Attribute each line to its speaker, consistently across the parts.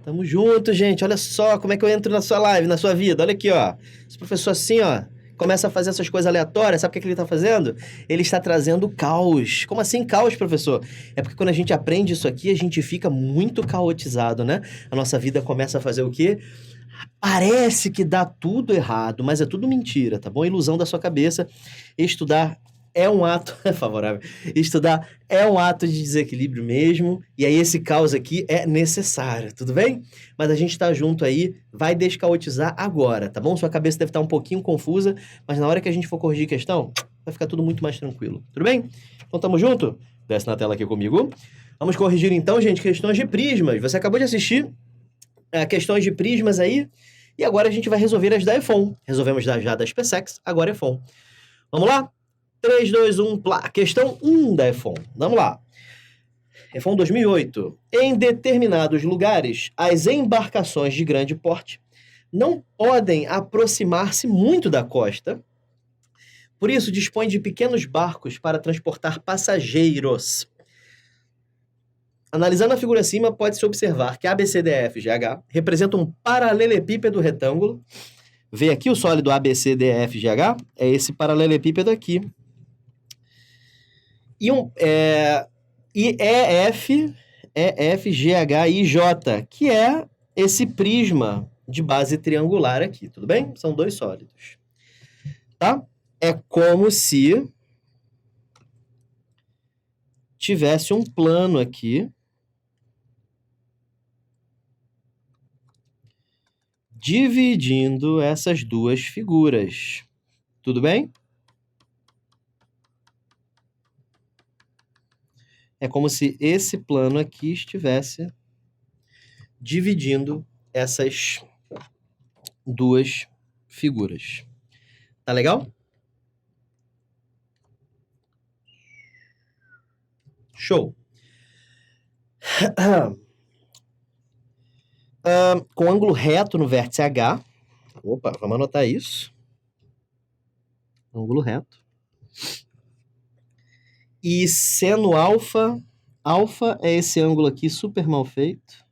Speaker 1: Tamo junto, gente. Olha só como é que eu entro na sua live, na sua vida. Olha aqui, ó. Esse professor assim, ó, começa a fazer essas coisas aleatórias. Sabe o que ele tá fazendo? Ele está trazendo caos. Como assim caos, professor? É porque quando a gente aprende isso aqui, a gente fica muito caotizado, né? A nossa vida começa a fazer o quê? Parece que dá tudo errado, mas é tudo mentira, tá bom? Ilusão da sua cabeça. Estudar é um ato favorável. Estudar é um ato de desequilíbrio mesmo. E aí esse caos aqui é necessário, tudo bem? Mas a gente tá junto aí, vai descaotizar agora, tá bom? Sua cabeça deve estar um pouquinho confusa, mas na hora que a gente for corrigir questão, vai ficar tudo muito mais tranquilo, tudo bem? Então tamo junto? Desce na tela aqui comigo. Vamos corrigir então, gente, questões de prismas. Você acabou de assistir questões de prismas aí, e agora a gente vai resolver as da EFON. Resolvemos já das PSEX, agora EFON. Vamos lá? 3, 2, 1, plá. Questão 1 da EFON. Vamos lá. EFON 2008. Em determinados lugares, as embarcações de grande porte não podem aproximar-se muito da costa, por isso dispõem de pequenos barcos para transportar passageiros. Analisando a figura acima, pode-se observar que ABCDFGH representa um paralelepípedo retângulo. Vê aqui o sólido ABCDFGH? É esse paralelepípedo aqui. E EFGHIJ, que é esse prisma de base triangular aqui, tudo bem? São dois sólidos. Tá? É como se tivesse um plano aqui dividindo essas duas figuras. Tudo bem? É como se esse plano aqui estivesse dividindo essas duas figuras. Tá legal? Show. Com ângulo reto no vértice H. Opa, vamos anotar isso. Ângulo reto. E seno alfa. Alfa é esse ângulo aqui super mal feito.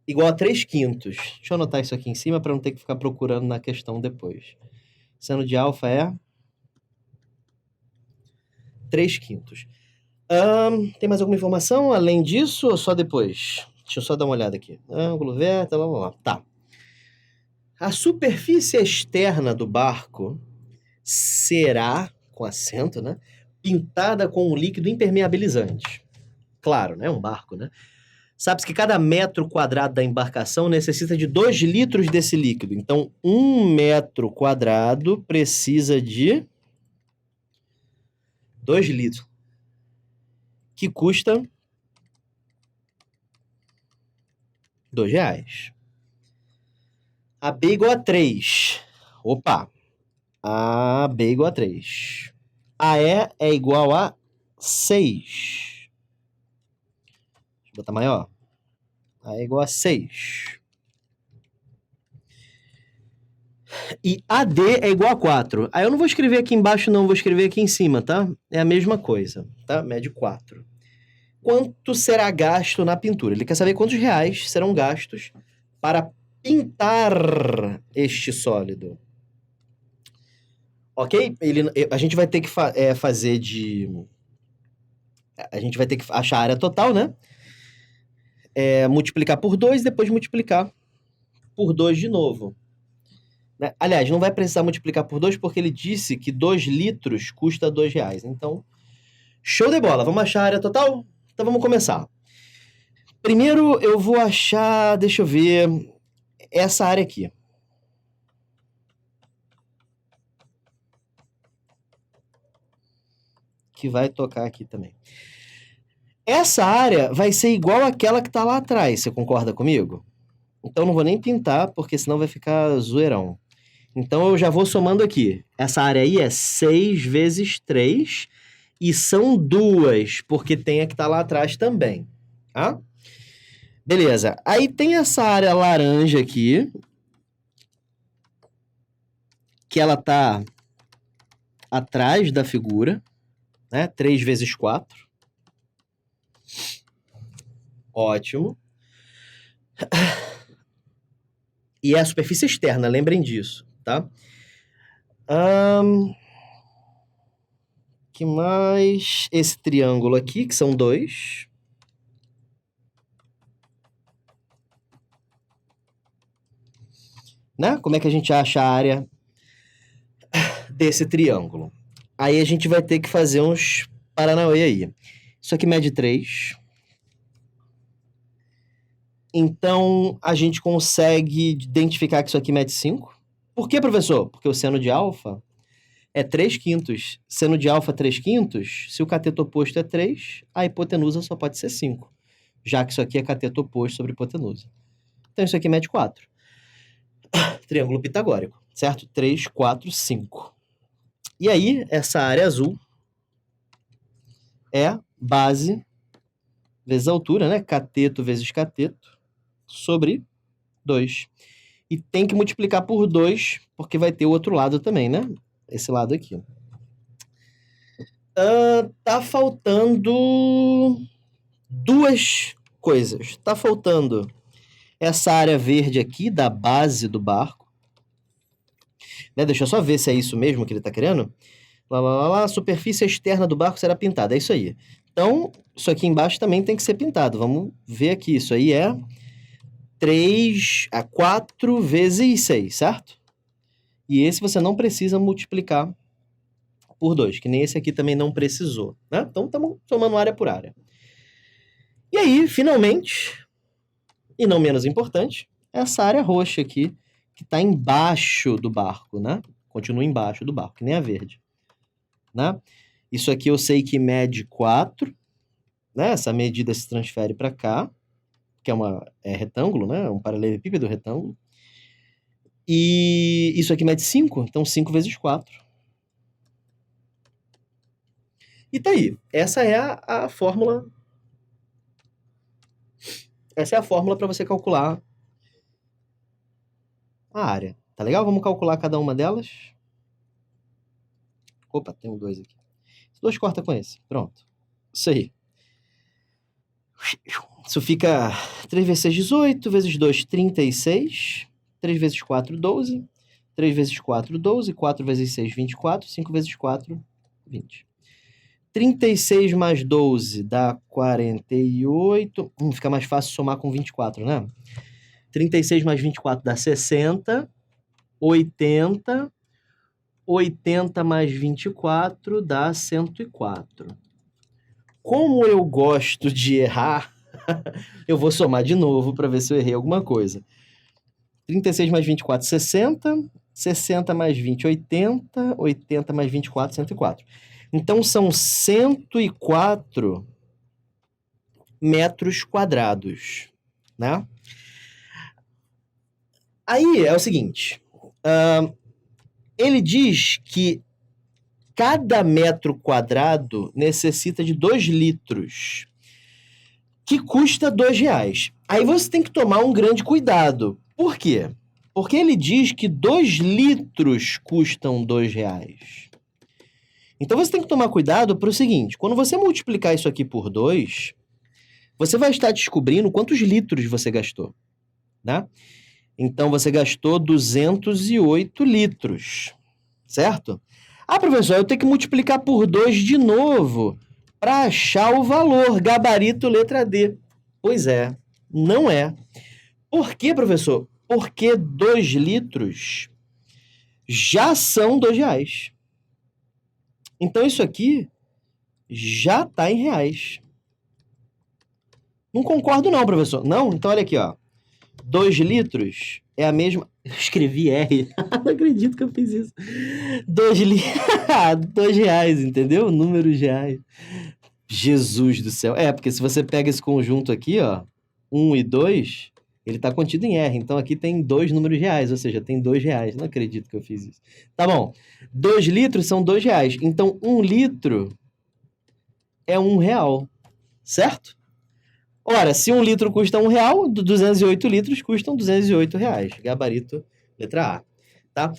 Speaker 1: Igual a 3/5. Deixa eu anotar isso aqui em cima para não ter que ficar procurando na questão depois. Seno de alfa é 3/5. Tem mais alguma informação além disso ou só depois? Deixa eu só dar uma olhada aqui. Ângulo reto, blá, blá, blá. Tá. A superfície externa do barco será, com acento, né, pintada com um líquido impermeabilizante. Claro, né, um barco, né? Sabe-se que cada metro quadrado da embarcação necessita de 2 litros desse líquido. Então, 1 metro quadrado precisa de 2 litros, que custa R$2. A B igual a 3. Opa! A B igual a 3. A E é igual a 6. Deixa eu botar maior. A E é igual a 6. E AD é igual a 4. Aí eu não vou escrever aqui embaixo, não. Vou escrever aqui em cima, tá? É a mesma coisa, tá? Mede 4. Quanto será gasto na pintura? Ele quer saber quantos reais serão gastos para pintar este sólido. Ok? A gente vai ter que fazer de... A gente vai ter que achar a área total, né? Multiplicar por 2 e depois multiplicar por 2 de novo. Né? Aliás, não vai precisar multiplicar por 2 porque ele disse que 2 litros custa R$2. Então, show de bola. Vamos achar a área total? Então vamos começar. Primeiro eu vou achar, deixa eu ver, essa área aqui. Que vai tocar aqui também. Essa área vai ser igual àquela que está lá atrás, você concorda comigo? Então não vou nem pintar, porque senão vai ficar zoeirão. Então eu já vou somando aqui. Essa área aí é 6 vezes 3, e são 2, porque tem a que está lá atrás também. Tá? Beleza. Aí tem essa área laranja aqui, que ela está atrás da figura, né? 3 vezes 4. Ótimo. E é a superfície externa, lembrem disso, tá? Que mais? Esse triângulo aqui, que são 2. Né? Como é que a gente acha a área desse triângulo? Aí a gente vai ter que fazer uns paranauê aí. Isso aqui mede 3. Então, a gente consegue identificar que isso aqui mede 5. Por quê, professor? Porque o seno de alfa é 3/5. Seno de alfa 3/5, se o cateto oposto é 3, a hipotenusa só pode ser 5, já que isso aqui é cateto oposto sobre hipotenusa. Então, isso aqui mede 4. Triângulo pitagórico, certo? 3, 4, 5. E aí, essa área azul é base vezes altura, né? Cateto vezes cateto, sobre 2. E tem que multiplicar por 2, porque vai ter o outro lado também, né? Esse lado aqui. Tá faltando 2 coisas. Tá faltando essa área verde aqui, da base do barco. Né? Deixa eu só ver se é isso mesmo que ele tá querendo. A superfície externa do barco será pintada. É isso aí. Então, isso aqui embaixo também tem que ser pintado. Vamos ver aqui. Isso aí é 4 vezes 6, certo? E esse você não precisa multiplicar por 2, que nem esse aqui também não precisou, né? Então, estamos somando área por área. E aí, finalmente, e não menos importante, essa área roxa aqui, que está embaixo do barco, né? Continua embaixo do barco, que nem a verde, né? Isso aqui eu sei que mede 4, né? Essa medida se transfere para cá, que é retângulo, né? Um paralelepípedo retângulo. E isso aqui mede 5, então 5 vezes 4. E tá aí. Essa é a fórmula. Essa é a fórmula para você calcular a área. Tá legal? Vamos calcular cada uma delas. Opa, tem um 2 aqui. Esse 2 corta com esse. Pronto. Isso aí. Isso fica 3 vezes 6, 18, vezes 2, 36. 3 vezes 4, 12. 3 vezes 4, 12. 4 vezes 6, 24. 5 vezes 4, 20. 36 mais 12 dá 48. Fica mais fácil somar com 24, né? 36 mais 24 dá 60. 80. 80 mais 24 dá 104. Como eu gosto de errar, eu vou somar de novo para ver se eu errei alguma coisa. 36 mais 24, 60. 60 mais 20, 80. 80 mais 24, 104. Então, são 104 metros quadrados, né? Aí é o seguinte, ele diz que cada metro quadrado necessita de 2 litros, que custa R$2. Aí você tem que tomar um grande cuidado. Por quê? Porque ele diz que 2 litros custam R$2. Então você tem que tomar cuidado para o seguinte, quando você multiplicar isso aqui por 2, você vai estar descobrindo quantos litros você gastou, né? Então você gastou 208 litros, certo? Ah, professor, eu tenho que multiplicar por 2 de novo para achar o valor, gabarito letra D. Pois é, não é. Por quê, professor? Porque 2 litros já são R$2. Então, isso aqui já está em reais. Não concordo não, professor. Não? Então, olha aqui, ó. 2 litros é a mesma... Eu escrevi R. Não acredito que eu fiz isso. 2 litros... R$2, entendeu? Números reais. Jesus do céu. Porque se você pega esse conjunto aqui, ó, 1 e 2, ele está contido em R. Então, aqui tem 2 números reais, ou seja, tem R$2. Não acredito que eu fiz isso. Tá bom. 2 litros são R$2. Então, 1 litro é R$1, certo? Ora, se 1 litro custa R$1, 208 litros custam R$208. Gabarito, letra A. Tá?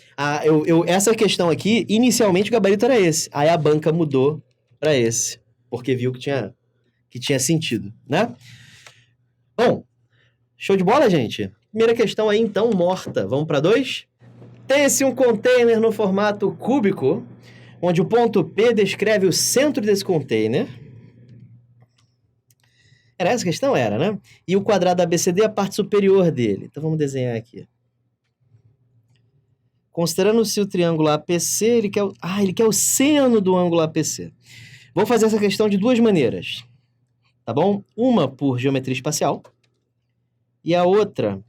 Speaker 1: Essa questão aqui, inicialmente o gabarito era esse. Aí a banca mudou para esse, porque viu que tinha sentido, né? Bom, show de bola, gente? Primeira questão aí, então, morta. Vamos para 2? Tem-se um container no formato cúbico, onde o ponto P descreve o centro desse container. Era essa a questão? Era, né? E o quadrado ABCD é a parte superior dele. Então vamos desenhar aqui. Considerando-se o triângulo APC, ele quer o seno do ângulo APC. Vou fazer essa questão de duas maneiras, tá bom? Uma por geometria espacial e a outra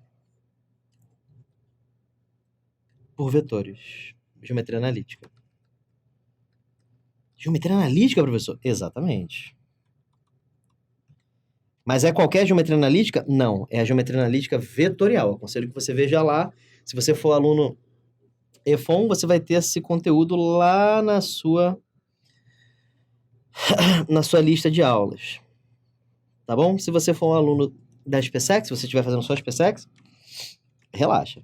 Speaker 1: por vetores. Geometria analítica. Geometria analítica, professor? Exatamente. Mas é qualquer geometria analítica? Não, é a geometria analítica vetorial. Aconselho que você veja lá. Se você for aluno EFON, você vai ter esse conteúdo lá na sua lista de aulas. Tá bom? Se você for um aluno da SpaceX, se você estiver fazendo só SpaceX, relaxa.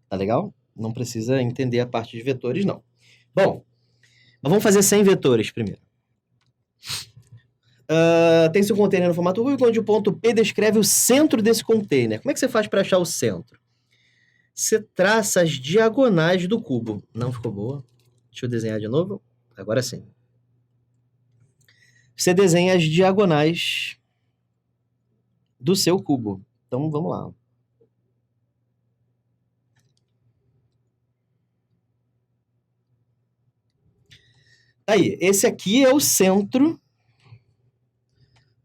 Speaker 1: Tá legal? Não precisa entender a parte de vetores, não. Bom, mas vamos fazer sem vetores primeiro. Tem-se um container no formato cúbico, onde o ponto P descreve o centro desse container. Como é que você faz para achar o centro? Você traça as diagonais do cubo. Não ficou boa? Deixa eu desenhar de novo. Agora sim. Você desenha as diagonais do seu cubo. Então, vamos lá. Aí, esse aqui é o centro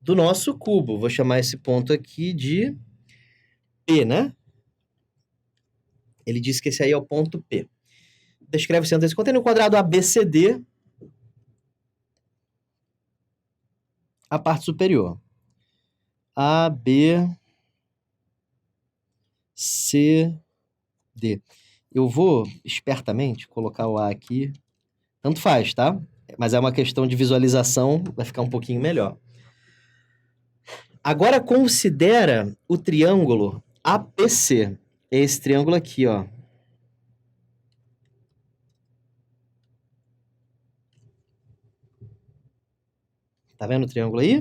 Speaker 1: do nosso cubo. Vou chamar esse ponto aqui de P, né? Ele disse que esse aí é o ponto P. Descreve o centro desse container. O quadrado ABCD, a parte superior. A, B, C, D. Eu vou, espertamente, colocar o A aqui. Tanto faz, tá? Mas é uma questão de visualização, vai ficar um pouquinho melhor. Agora considera o triângulo APC. Esse triângulo aqui, ó. Tá vendo o triângulo aí?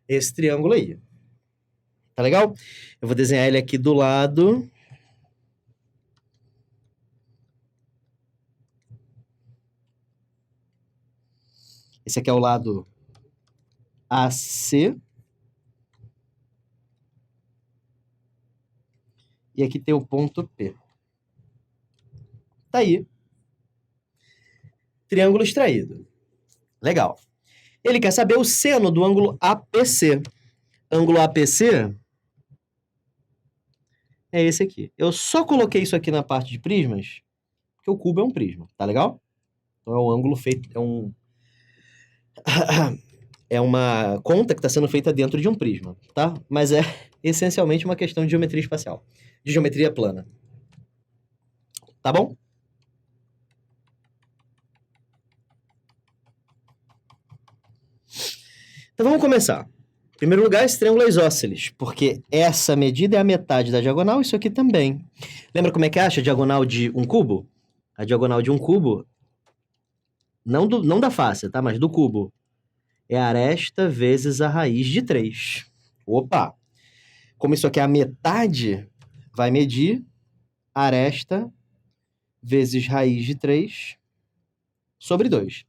Speaker 1: Esse triângulo aí. Tá legal? Eu vou desenhar ele aqui do lado. Esse aqui é o lado AC. E aqui tem o ponto P. Tá aí. Triângulo extraído. Legal. Ele quer saber o seno do ângulo APC. Ângulo APC é esse aqui. Eu só coloquei isso aqui na parte de prismas, porque o cubo é um prisma, tá legal? Então é um ângulo feito, é uma conta que está sendo feita dentro de um prisma, tá? Mas é essencialmente uma questão de geometria espacial, de geometria plana. Tá bom? Então vamos começar. Em primeiro lugar, esse triângulo é isósceles, porque essa medida é a metade da diagonal, isso aqui também. Lembra como é que acha a diagonal de um cubo? A diagonal de um cubo, não da face, tá? Mas do cubo, é a aresta vezes a raiz de 3. Opa! Como isso aqui é a metade, vai medir aresta vezes raiz de 3 sobre 2.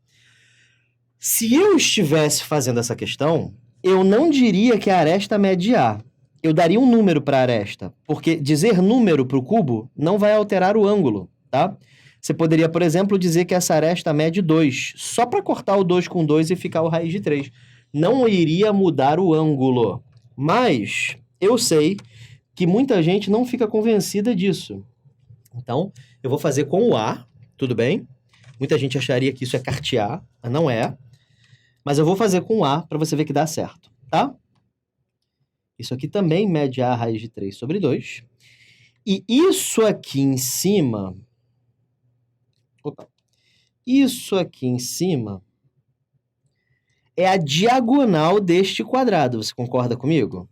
Speaker 1: Se eu estivesse fazendo essa questão, eu não diria que a aresta mede A. Eu daria um número para a aresta, porque dizer número para o cubo não vai alterar o ângulo, tá? Você poderia, por exemplo, dizer que essa aresta mede 2, só para cortar o 2 com 2 e ficar o raiz de 3. Não iria mudar o ângulo. Mas eu sei que muita gente não fica convencida disso. Então, eu vou fazer com o A, tudo bem? Muita gente acharia que isso é cartear, mas não é. Mas eu vou fazer com o A para você ver que dá certo, tá? Isso aqui também mede A raiz de 3 sobre 2. E isso aqui em cima... Opa. Isso aqui em cima é a diagonal deste quadrado. Você concorda comigo?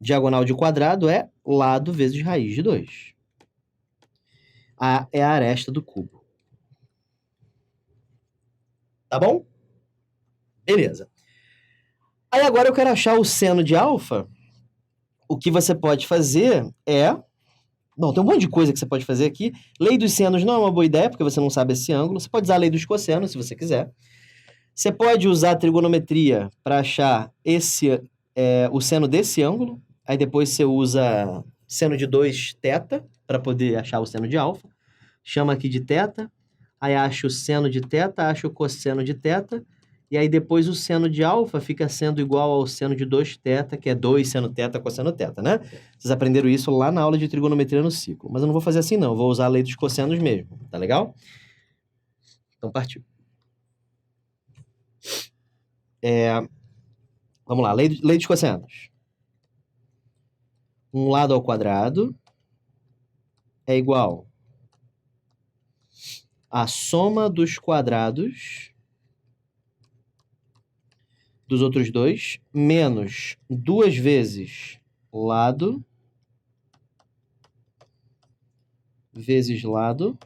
Speaker 1: Diagonal de quadrado é lado vezes raiz de 2. A é a aresta do cubo. Tá bom? Beleza. Aí agora eu quero achar o seno de alfa. O que você pode fazer é... Bom, tem um monte de coisa que você pode fazer aqui. Lei dos senos não é uma boa ideia, porque você não sabe esse ângulo. Você pode usar a lei dos cossenos, se você quiser. Você pode usar a trigonometria para achar o seno desse ângulo. Aí depois você usa seno de 2θ para poder achar o seno de alfa. Chama aqui de θ. Aí acha o seno de θ, acha o cosseno de θ. E aí depois o seno de alfa fica sendo igual ao seno de 2θ, que é 2 seno θ cosseno θ, né? Vocês aprenderam isso lá na aula de trigonometria no ciclo. Mas eu não vou fazer assim não, eu vou usar a lei dos cossenos mesmo, tá legal? Então partiu. Vamos lá, lei dos cossenos. Um lado ao quadrado é igual à soma dos quadrados dos outros dois, menos 2 vezes lado, vezes lado,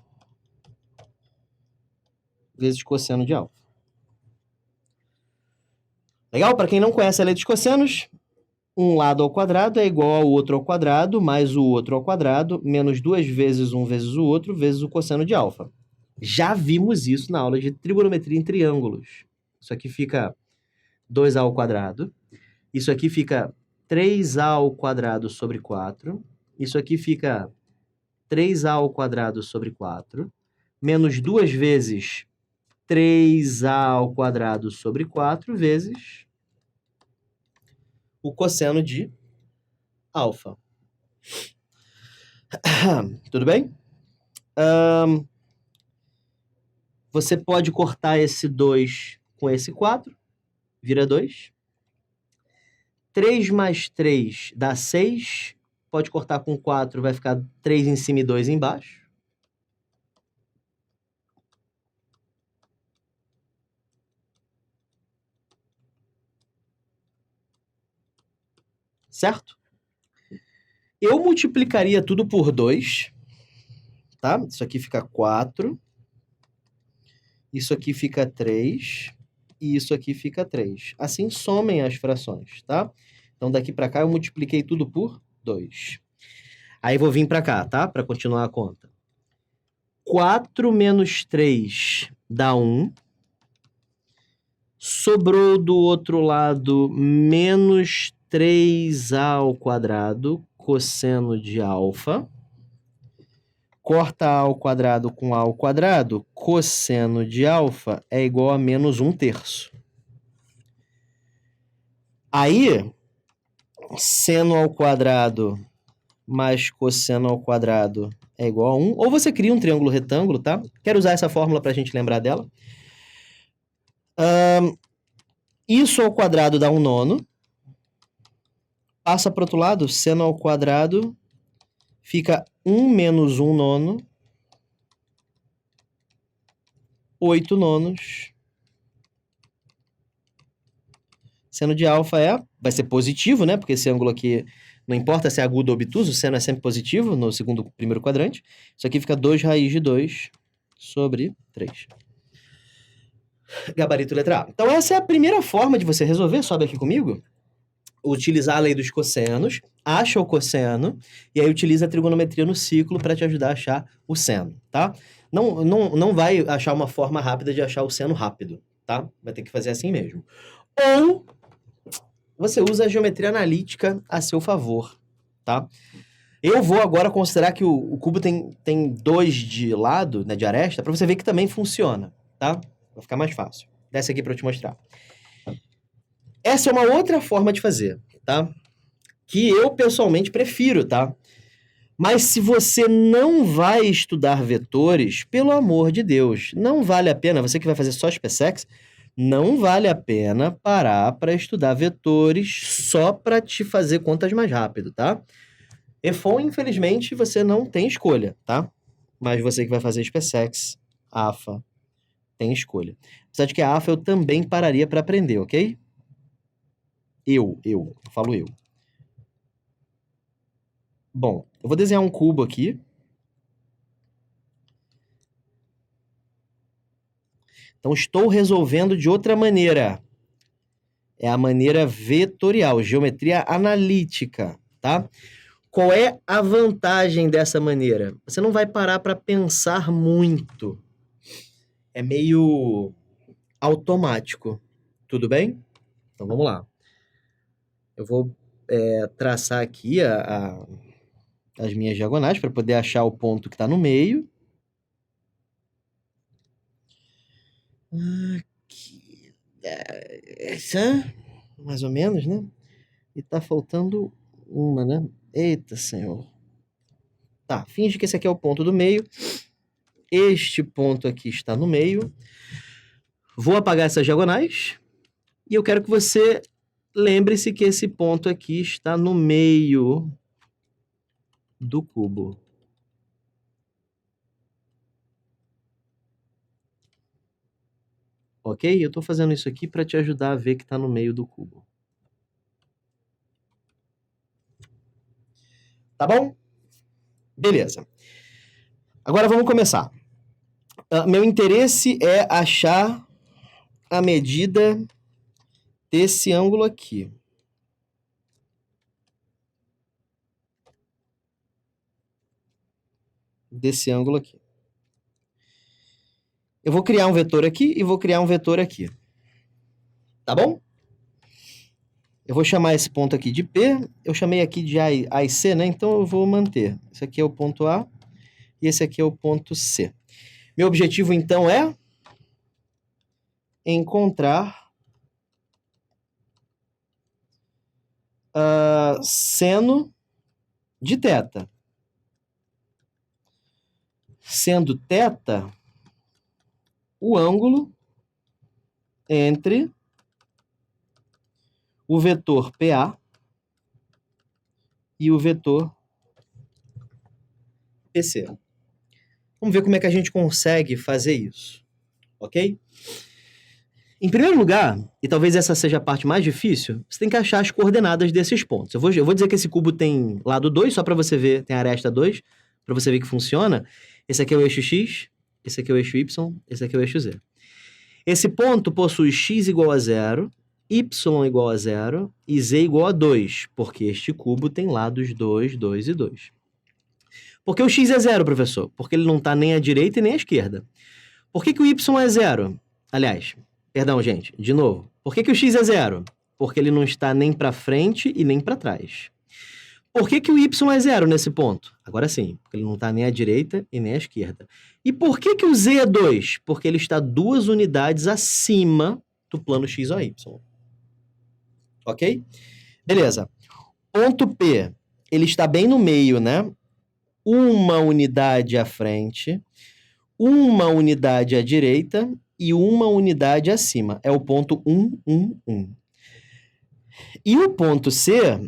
Speaker 1: vezes cosseno de alfa. Legal? Para quem não conhece a lei dos cossenos, um lado ao quadrado é igual ao outro ao quadrado, mais o outro ao quadrado, menos 2 vezes um vezes o outro, vezes o cosseno de alfa. Já vimos isso na aula de trigonometria em triângulos. Isso aqui fica 2a ao quadrado. Isso aqui fica 3a ao quadrado sobre 4. Isso aqui fica 3a ao quadrado sobre 4. Menos 2 vezes 3a ao quadrado sobre 4 vezes o cosseno de alfa. Tudo bem? Você pode cortar esse 2 com esse 4, vira 2. 3 mais 3 dá 6. Pode cortar com 4, vai ficar 3 em cima e 2 embaixo. Certo? Eu multiplicaria tudo por 2, tá? Isso aqui fica 4. Isso aqui fica 3. E isso aqui fica 3. Assim, somem as frações, tá? Então, daqui para cá, eu multipliquei tudo por 2. Aí, vou vir para cá, tá? Para continuar a conta. 4 menos 3 dá 1. Sobrou do outro lado menos 3a ao quadrado, cosseno de alfa. Corta a ao quadrado com a ao quadrado, cosseno de alfa é igual a menos 1/3. Aí, seno ao quadrado mais cosseno ao quadrado é igual a 1. Ou você cria um triângulo retângulo, tá? Quero usar essa fórmula para a gente lembrar dela. Isso ao quadrado dá 1/9. Passa para o outro lado, seno ao quadrado fica 1 menos 1/9, 8/9. Seno de alfa vai ser positivo, né? Porque esse ângulo aqui, não importa se é agudo ou obtuso, o seno é sempre positivo no primeiro quadrante. Isso aqui fica 2 raiz de 2 sobre 3. Gabarito letra A. Então essa é a primeira forma de você resolver, sobe aqui comigo. Utilizar a lei dos cossenos, acha o cosseno, e aí utiliza a trigonometria no ciclo para te ajudar a achar o seno, tá? Não vai achar uma forma rápida de achar o seno rápido, tá? Vai ter que fazer assim mesmo. Ou você usa a geometria analítica a seu favor, tá? Eu vou agora considerar que o cubo tem 2 de lado, né, de aresta, para você ver que também funciona, tá? Vai ficar mais fácil. Desce aqui para eu te mostrar. Essa é uma outra forma de fazer, tá? Que eu pessoalmente prefiro, tá? Mas se você não vai estudar vetores, pelo amor de Deus, não vale a pena, você que vai fazer só SpaceX, não vale a pena parar para estudar vetores só para te fazer contas mais rápido, tá? EFON, infelizmente, você não tem escolha, tá? Mas você que vai fazer SpaceX, AFA, tem escolha. Apesar de que a AFA eu também pararia para aprender, ok? Eu falo eu. Bom, eu vou desenhar um cubo aqui. Então, estou resolvendo de outra maneira. É a maneira vetorial, geometria analítica, tá? Qual é a vantagem dessa maneira? Você não vai parar para pensar muito. É meio automático. Tudo bem? Então, vamos lá. Eu vou traçar aqui as minhas diagonais para poder achar o ponto que está no meio. Aqui. Essa, mais ou menos, né? E tá faltando uma, né? Eita, senhor. Tá, finge que esse aqui é o ponto do meio. Este ponto aqui está no meio. Vou apagar essas diagonais. E eu quero que você lembre-se que esse ponto aqui está no meio do cubo. Ok? Eu estou fazendo isso aqui para te ajudar a ver que está no meio do cubo. Tá bom? Beleza. Agora vamos começar. Meu interesse é achar a medida desse ângulo aqui. Desse ângulo aqui. Eu vou criar um vetor aqui e vou criar um vetor aqui. Tá bom? Eu vou chamar esse ponto aqui de P. Eu chamei aqui de A e C, né? Então eu vou manter. Esse aqui é o ponto A e esse aqui é o ponto C. Meu objetivo, então, é encontrar seno de θ. Sendo θ o ângulo entre o vetor PA e o vetor PC. Vamos ver como é que a gente consegue fazer isso, ok? Em primeiro lugar, e talvez essa seja a parte mais difícil, você tem que achar as coordenadas desses pontos. Eu vou dizer que esse cubo tem lado 2, só para você ver, tem aresta 2, para você ver que funciona. Esse aqui é o eixo X, esse aqui é o eixo Y, esse aqui é o eixo Z. Esse ponto possui X igual a 0, Y igual a 0 e Z igual a 2, porque este cubo tem lados 2, 2 e 2. Por que o X é 0, professor? Porque ele não está nem à direita e nem à esquerda. Por que o Y é 0? Aliás, perdão, gente, de novo. Por que o X é 0? Porque ele não está nem para frente e nem para trás. Por que o Y é 0 nesse ponto? Agora sim, porque ele não está nem à direita e nem à esquerda. E por que o Z é 2? Porque ele está 2 unidades acima do plano X ou Y. Ok? Beleza. Ponto P, ele está bem no meio, né? Uma unidade à frente, uma unidade à direita e uma unidade acima. É o ponto 1, 1, 1. E o ponto C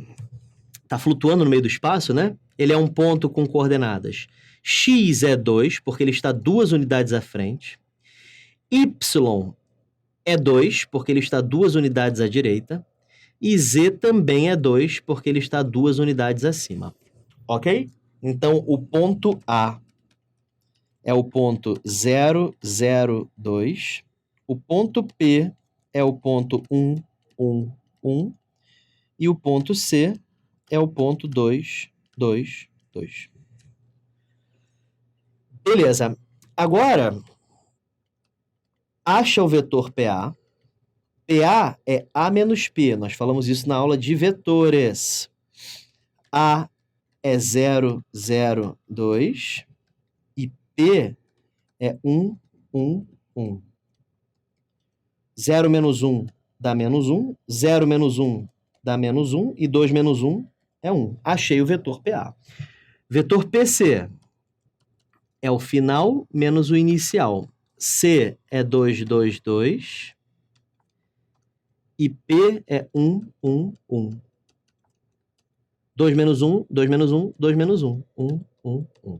Speaker 1: está flutuando no meio do espaço, né? Ele é um ponto com coordenadas. X é 2, porque ele está 2 unidades à frente. Y é 2, porque ele está 2 unidades à direita. E Z também é 2, porque ele está 2 unidades acima. Ok? Então, o ponto A é o ponto 0, 0, 2. O ponto P é o ponto 1, 1, 1. E o ponto C é o ponto 2, 2, 2. Beleza. Agora, acha o vetor PA. PA é A menos P. Nós falamos isso na aula de vetores. A é 0, 0, 2. E P é 1, 1, 1. 0 menos 1 dá menos 1. 0 menos 1 dá menos 1. E 2 menos 1 é 1. Achei o vetor PA. Vetor PC é o final menos o inicial. C é 2, 2, 2. E P é 1, 1, 1. 2 menos 1, 2 menos 1, 2 menos 1. 1, 1, 1.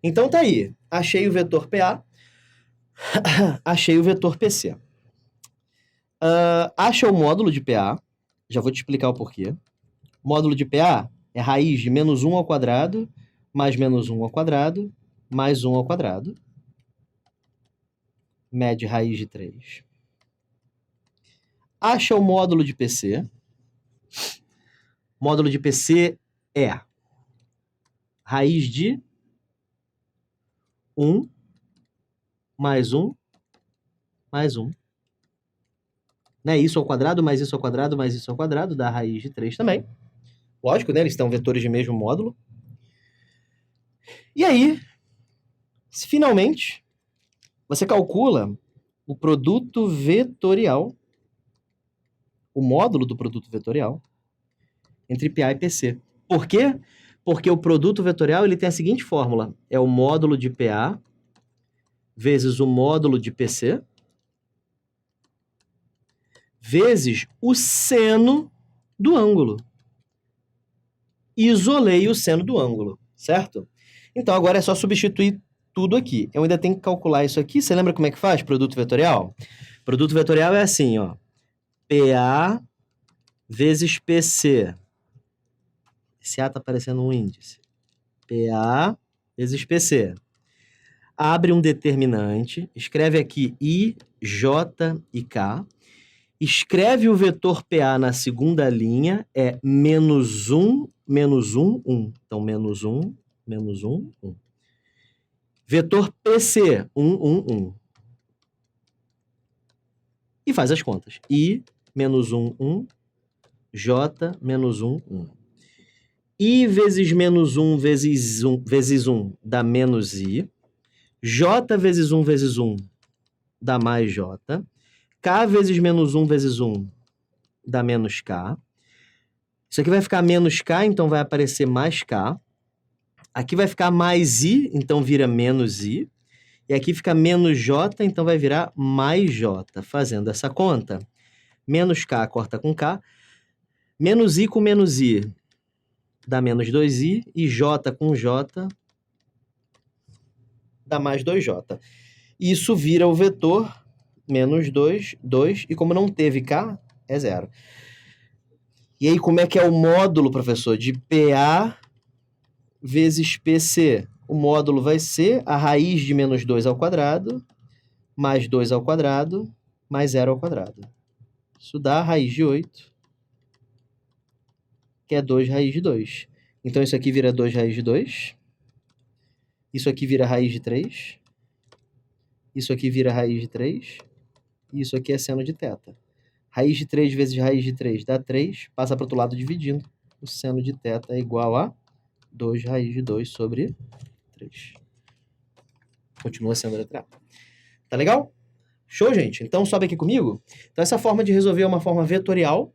Speaker 1: Então tá aí. Achei o vetor PA. Achei o vetor PC. Acha o módulo de PA. Já vou te explicar o porquê. O módulo de PA é raiz de menos 1 ao quadrado, mais menos 1 ao quadrado, mais 1 ao quadrado. mede raiz de 3. Acha o módulo de PC. Módulo de PC é raiz de 1 mais 1 mais 1. Né? Isso ao quadrado, mais isso ao quadrado, mais isso ao quadrado, dá raiz de 3 também. Lógico, né? Eles estão vetores de mesmo módulo. E aí, finalmente, você calcula o produto vetorial, o módulo do produto vetorial, entre PA e PC. Por quê? Porque o produto vetorial ele tem a seguinte fórmula. É o módulo de PA vezes o módulo de PC vezes o seno do ângulo. Isolei o seno do ângulo, certo? Então, agora é só substituir tudo aqui. Eu ainda tenho que calcular isso aqui. Você lembra como é que faz produto vetorial? Produto vetorial é assim, ó. PA vezes PC. Esse A tá parecendo um índice. PA vezes PC. Abre um determinante, escreve aqui I, J e K. Escreve o vetor PA na segunda linha, é menos 1, menos 1, 1. Então, menos 1, menos 1, 1. Vetor PC, 1, 1, 1. E faz as contas. I, menos 1, 1. J, menos 1, 1. I vezes menos 1 vezes 1 dá menos I. J vezes 1 vezes 1 dá mais J. K vezes menos 1 vezes 1 dá menos K. Isso aqui vai ficar menos K, então vai aparecer mais K. Aqui vai ficar mais I, então vira menos I. E aqui fica menos J, então vai virar mais J. Fazendo essa conta, menos K corta com K. Menos I com menos I dá menos 2I. E J com J dá mais 2J. Isso vira o vetor menos 2, 2. E como não teve K, é 0. E aí, como é que é o módulo, professor? De PA vezes PC. O módulo vai ser a raiz de menos 2 ao quadrado, mais 2 ao quadrado, mais 0 ao quadrado. Isso dá a raiz de 8, que é 2 raiz de 2. Então, isso aqui vira 2 raiz de 2. Isso aqui vira raiz de 3. Isso aqui vira raiz de 3. E isso aqui é seno de θ. Raiz de 3 vezes raiz de 3 dá 3. Passa para o outro lado dividindo. O seno de θ é igual a 2 raiz de 2 sobre 3. Continua sendo a letra A. Tá legal? Show, gente? Então, sobe aqui comigo. Então, essa forma de resolver é uma forma vetorial.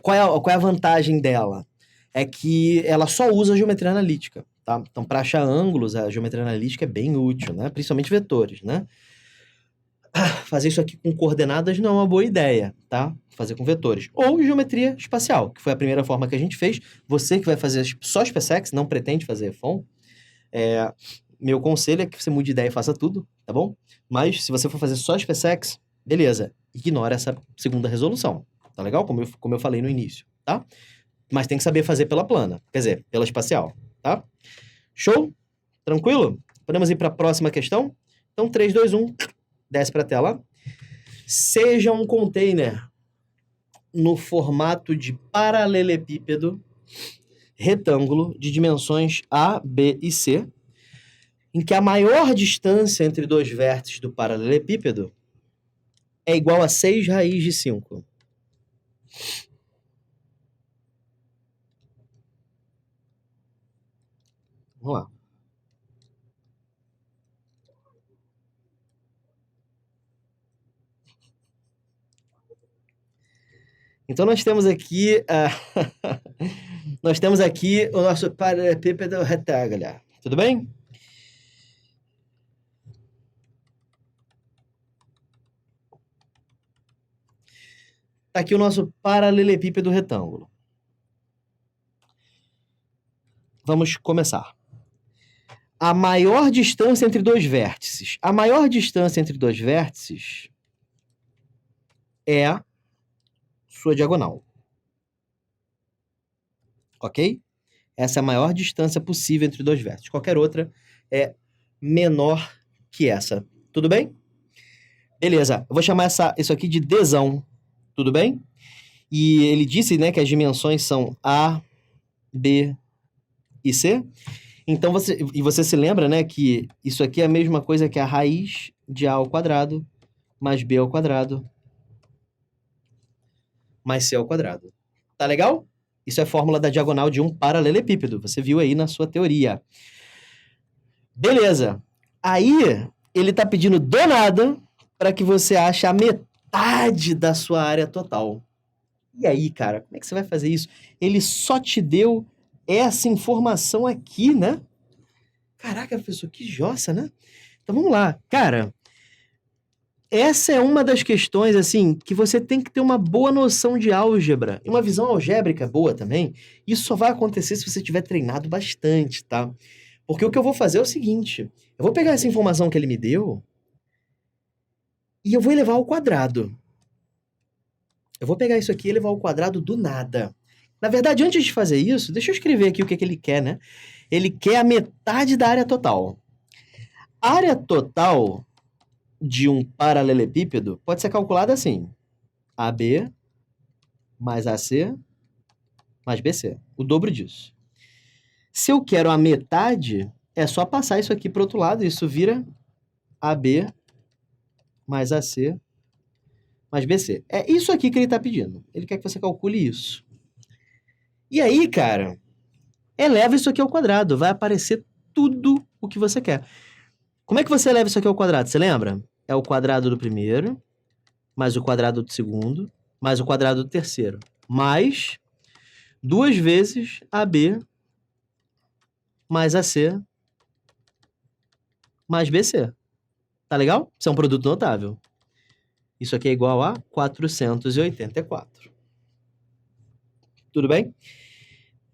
Speaker 1: Qual é a vantagem dela? É que ela só usa a geometria analítica, tá? Então, para achar ângulos, a geometria analítica é bem útil, né? Principalmente vetores, né? Fazer isso aqui com coordenadas não é uma boa ideia, tá? Fazer com vetores. Ou geometria espacial, que foi a primeira forma que a gente fez. Você que vai fazer só SpaceX, não pretende fazer FON, meu conselho é que você mude de ideia e faça tudo, tá bom? Mas se você for fazer só SpaceX, beleza, ignora essa segunda resolução, tá legal? Como eu falei no início, tá? Mas tem que saber fazer pela plana, quer dizer, pela espacial, tá? Show? Tranquilo? Podemos ir para a próxima questão? Então, 3, 2, 1, desce para a tela. Seja um container no formato de paralelepípedo retângulo de dimensões A, B e C, em que a maior distância entre dois vértices do paralelepípedo é igual a 6 raiz de 5. Vamos lá. Então, nós temos aqui nós temos aqui o nosso paralelepípedo retângulo. Tudo bem? Tá aqui o nosso paralelepípedo retângulo. Vamos começar. A maior distância entre dois vértices. A maior distância entre dois vértices é a sua diagonal. Ok? Essa é a maior distância possível entre dois vértices. Qualquer outra é menor que essa Tudo bem? Beleza. Eu vou chamar isso aqui de Dzão. Tudo bem? E ele disse, né, que as dimensões são A, B e C. Então, você se lembra, né, que isso aqui é a mesma coisa que a raiz de A ao quadrado mais B ao quadrado mais C ao quadrado. Tá legal? Isso é a fórmula da diagonal de um paralelepípedo. Você viu aí na sua teoria. Beleza. Aí, ele tá pedindo do nada para que você ache a metade da sua área total. E aí, cara, como é que você vai fazer isso? Ele só te deu essa informação aqui, né? Caraca, professor, que jossa, né? Então vamos lá. Cara, essa é uma das questões, assim, que você tem que ter uma boa noção de álgebra. E uma visão algébrica boa também. Isso só vai acontecer se você tiver treinado bastante, tá? Porque o que eu vou fazer é o seguinte. Eu vou pegar essa informação que ele me deu e eu vou elevar ao quadrado. Eu vou pegar isso aqui e elevar ao quadrado do nada. Na verdade, antes de fazer isso, deixa eu escrever aqui o que ele quer, né? Ele quer a metade da área total. A área total de um paralelepípedo pode ser calculada assim: AB mais AC mais BC. O dobro disso. Se eu quero a metade, é só passar isso aqui para o outro lado. Isso vira AB mais AC mais BC. É isso aqui que ele está pedindo. Ele quer que você calcule isso. E aí, cara, eleva isso aqui ao quadrado. Vai aparecer tudo o que você quer. Como é que você eleva isso aqui ao quadrado? Você lembra? É o quadrado do primeiro, mais o quadrado do segundo, mais o quadrado do terceiro, mais 2 vezes AB mais AC mais BC. Tá legal? Isso é um produto notável. Isso aqui é igual a 484. Tudo bem?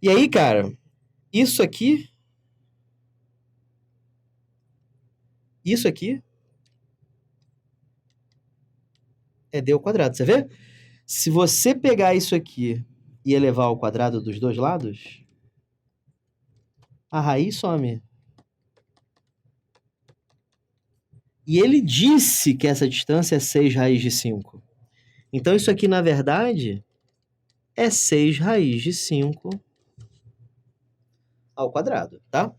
Speaker 1: E aí, cara, isso aqui é D ao quadrado, você vê? Se você pegar isso aqui e elevar ao quadrado dos dois lados, a raiz some. E ele disse que essa distância é 6 raiz de 5. Então, isso aqui, na verdade, é 6 raiz de 5 ao quadrado, tá?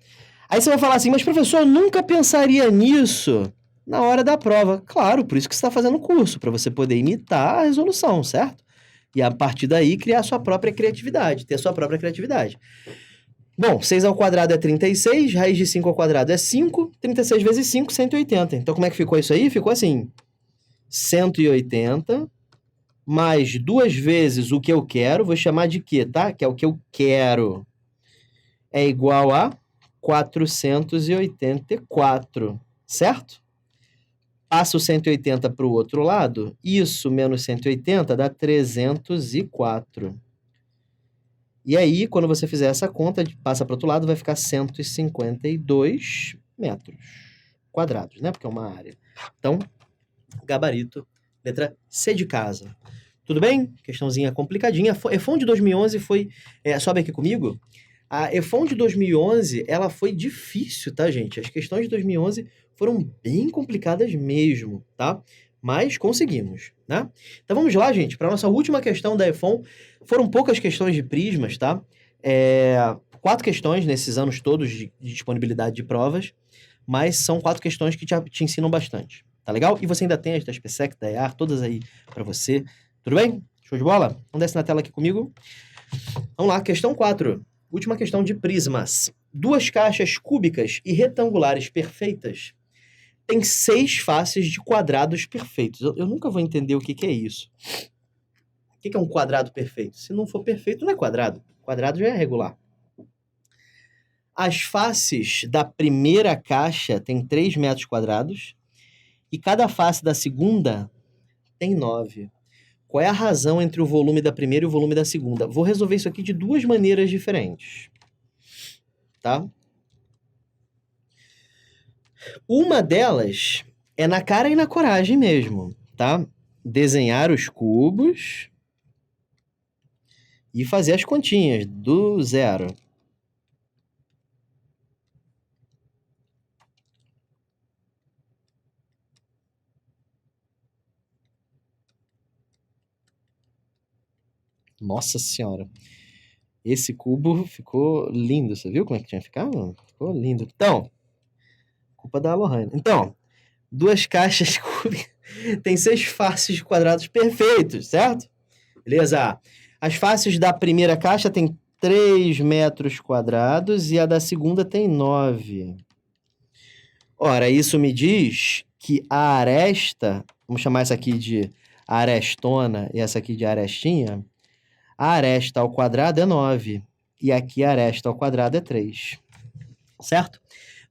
Speaker 1: Aí você vai falar assim, mas professor, eu nunca pensaria nisso na hora da prova. Claro, por isso que você está fazendo o curso, para você poder imitar a resolução, certo? E a partir daí criar a sua própria criatividade, ter a sua própria criatividade. Bom, 6 ao quadrado é 36, raiz de 5 ao quadrado é 5, 36 vezes 5, 180. Então, como é que ficou isso aí? Ficou assim, 180 mais 2 vezes o que eu quero, vou chamar de quê, tá? Que é o que eu quero, é igual a 484, certo? Passa o 180 para o outro lado, isso menos 180 dá 304. E aí, quando você fizer essa conta, passa para o outro lado, vai ficar 152 metros quadrados, né? Porque é uma área. Então, gabarito, letra C de casa. Tudo bem? Questãozinha complicadinha. EFON de 2011 foi... sobe aqui comigo. A EFON de 2011, ela foi difícil, tá, gente? As questões de 2011 foram bem complicadas mesmo, tá? Mas conseguimos, né? Então vamos lá, gente, para nossa última questão da EFON. Foram poucas questões de prismas, tá? 4 questões nesses anos todos de disponibilidade de provas, mas são 4 questões que te ensinam bastante, tá legal? E você ainda tem as da SPSEC, da EAR, todas aí para você. Tudo bem? Show de bola? Vamos descer na tela aqui comigo. Vamos lá, questão 4. Última questão de prismas. 2 caixas cúbicas e retangulares perfeitas têm 6 faces de quadrados perfeitos. Eu nunca vou entender o que é isso. O que é um quadrado perfeito? Se não for perfeito, não é quadrado. Quadrado já é regular. As faces da primeira caixa têm 3 metros quadrados e cada face da segunda tem 9. Qual é a razão entre o volume da primeira e o volume da segunda? Vou resolver isso aqui de 2 maneiras diferentes, tá? Uma delas é na cara e na coragem mesmo, tá? Desenhar os cubos e fazer as continhas do zero. Nossa senhora. Esse cubo ficou lindo. Você viu como é que tinha ficado? Ficou lindo. Então, culpa da Lohane. Então, duas caixas cúbicas tem 6 faces quadrados perfeitos, certo? Beleza? As faces da primeira caixa tem 3 metros quadrados e a da segunda tem 9. Ora, isso me diz que a aresta, vamos chamar essa aqui de arestona e essa aqui de arestinha, a aresta ao quadrado é 9 e aqui a aresta ao quadrado é 3, certo?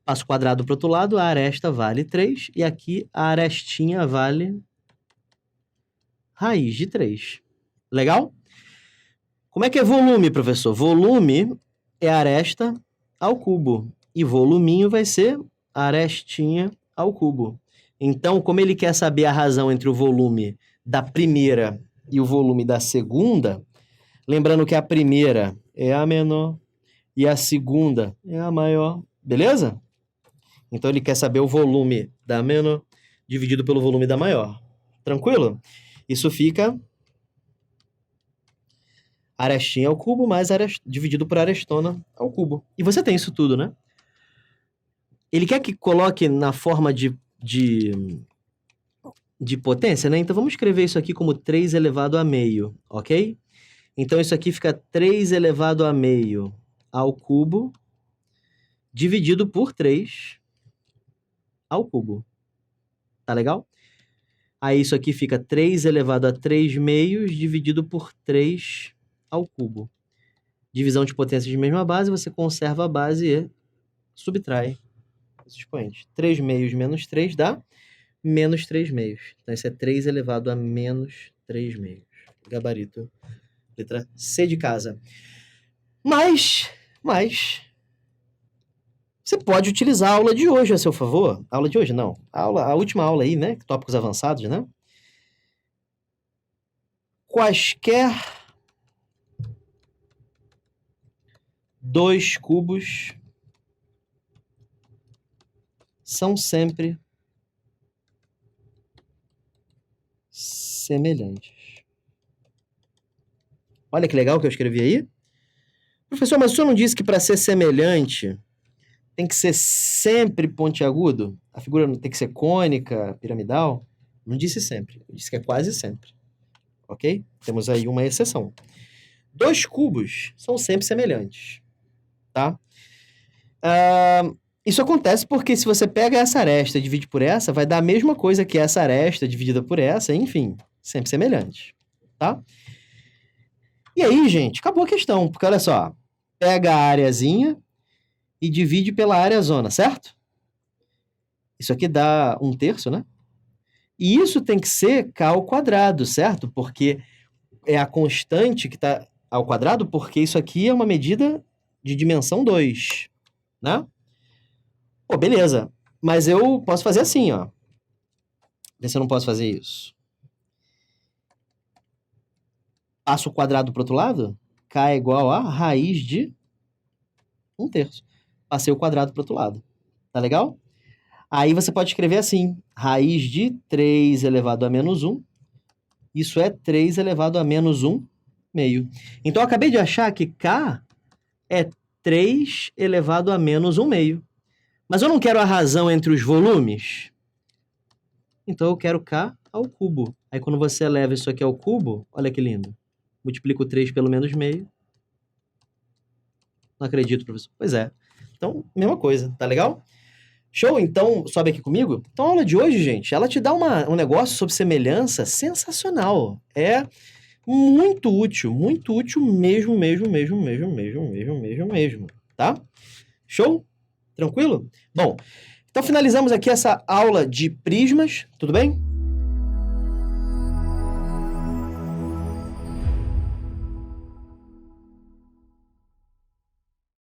Speaker 1: Passo o quadrado para o outro lado, a aresta vale 3 e aqui a arestinha vale raiz de 3. Legal? Como é que é volume, professor? Volume é aresta ao cubo e voluminho vai ser arestinha ao cubo. Então, como ele quer saber a razão entre o volume da primeira e o volume da segunda, lembrando que a primeira é a menor e a segunda é a maior, beleza? Então, ele quer saber o volume da menor dividido pelo volume da maior. Tranquilo? Isso fica arestinha ao cubo mais dividido por arestona ao cubo. E você tem isso tudo, né? Ele quer que coloque na forma de potência, né? Então, vamos escrever isso aqui como 3 elevado a meio, ok? Então, isso aqui fica 3 elevado a meio ao cubo dividido por 3 ao cubo. Tá legal? Aí, isso aqui fica 3 elevado a 3 meios dividido por 3 ao cubo. Divisão de potências de mesma base, você conserva a base e subtrai esse expoente. 3 meios menos 3 dá menos 3 meios. Então, isso é 3 elevado a menos 3 meios. Gabarito. Letra C de casa. Mas, você pode utilizar a aula de hoje a seu favor. A aula de hoje, não. A última aula aí, né? Tópicos avançados, né? Quaisquer 2 cubos são sempre semelhantes. Olha que legal que eu escrevi aí. Professor, mas o senhor não disse que para ser semelhante tem que ser sempre pontiagudo? A figura não tem que ser cônica, piramidal? Não disse sempre. Eu disse que é quase sempre. Ok? Temos aí uma exceção. 2 cubos são sempre semelhantes. Tá? Isso acontece porque se você pega essa aresta e divide por essa, vai dar a mesma coisa que essa aresta dividida por essa, enfim, sempre semelhante. Tá? E aí, gente, acabou a questão, porque olha só, pega a areazinha e divide pela área zona, certo? Isso aqui dá 1/3, né? E isso tem que ser k ao quadrado, certo? Porque é a constante que está ao quadrado, porque isso aqui é uma medida de dimensão 2, né? Pô, beleza. Mas eu posso fazer assim, ó. Vê se eu não posso fazer isso. Passo o quadrado para o outro lado, k é igual a raiz de 1/3. Passei o quadrado para o outro lado. Tá legal? Aí você pode escrever assim, raiz de 3 elevado a menos 1. Isso é 3 elevado a menos 1 meio. Então, eu acabei de achar que k é 3 elevado a menos 1 meio. Mas eu não quero a razão entre os volumes. Então, eu quero k ao cubo. Aí, quando você eleva isso aqui ao cubo, olha que lindo. Multiplico 3 pelo menos meio. Não acredito, professor. Pois é. Então, mesma coisa. Tá legal? Show? Então, sobe aqui comigo. Então, a aula de hoje, gente, ela te dá um negócio sobre semelhança sensacional. É muito útil mesmo, tá? Show? Tranquilo? Bom, então finalizamos aqui essa aula de prismas, tudo bem?